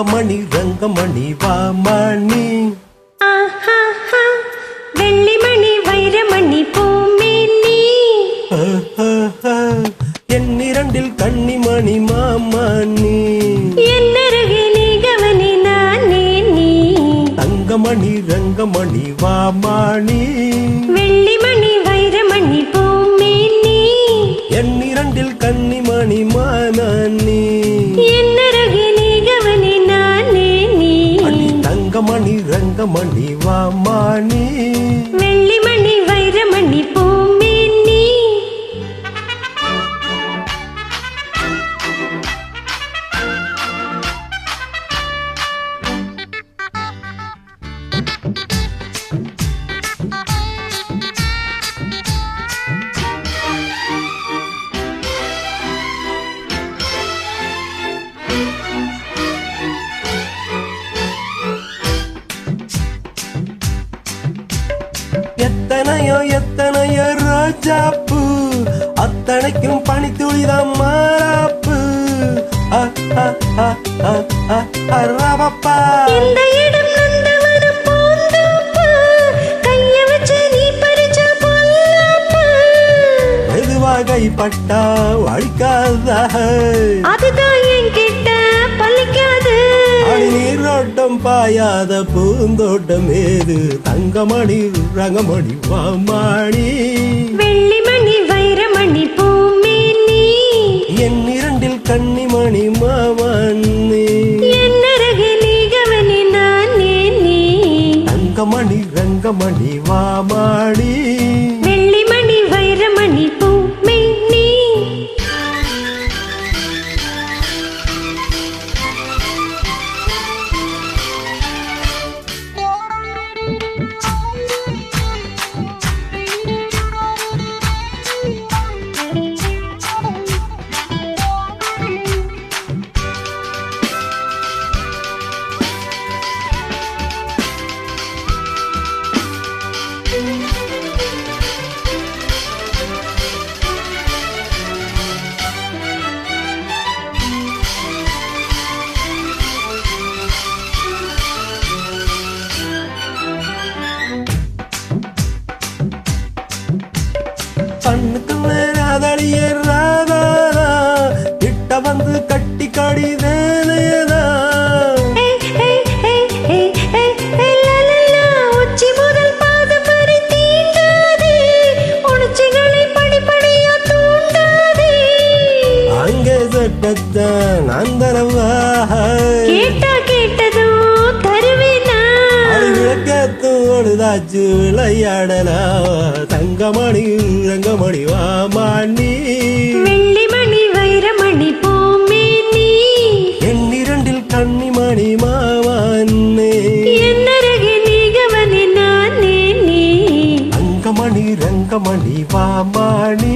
தங்கமணி ரங்கமணி வாமணி வெள்ளிமணி வைரமணி பூமேனி என்னிரண்டில் கன்னிமணி மாமணி என்னருகே நீ கவனி நானே நீ தங்கமணி ரங்கமணி வாமணி வெள்ளிமணி வைரமணி பூமேனி என்னிரண்டில் கன்னிமணி மாமணி என்னருகே நீ கவனி நானே நீ தங்கமணி ரங்கமணி வாமணி வெள்ளிமணி வைரமணி பூமேனி எத்தனையோ எத்தனையோ ரோஜாப்பு அத்தனைக்கும் பனித்துளிதான் மாறாப்பு இந்த இடம் நந்தவனம் பூந்தோப்பு கைய வச்சு நீ பறிச்ச பொல்லாப்பு மெதுவாக பட்டா வழிக்காத அதுதான் என்கிட்ட பலிக்காது நீரோட்டம் பாயாத பூந்தோட்டம் ஏது தங்கமணி ரங்கமணி வாமணி வெள்ளிமணி வைரமணி பூமேனி என்னிரண்டில் கன்னிமணி மாமணி என்னருகே நீ கவனி நானே நீ தங்கமணி ரங்கமணி வாமணி வெள்ளிமணி வைரமணி பூமேனி கண்ணுக்கு நேராதடிய ராதா கிட்ட வந்து கட்டி கடி வேலையதா உச்சி முதல் பாதம் வரை தீண்டாதே உணர்ச்சிகளை படிப்படியா தூண்டாதே அங்கே சட்டத்தான் அந்தரவா கேட்டா கேட்டதோ தருவேனா விளக்கத்தோடுதாச்சு விளையாடலா தங்கமணி ரங்கமணி வாமணி வெள்ளிமணி வைரமணி பூமேனி என்னிரண்டில் கன்னிமணி மாமணி என்னருகே நீ கவனி நானே நீ தங்கமணி ரங்கமணி வாமணி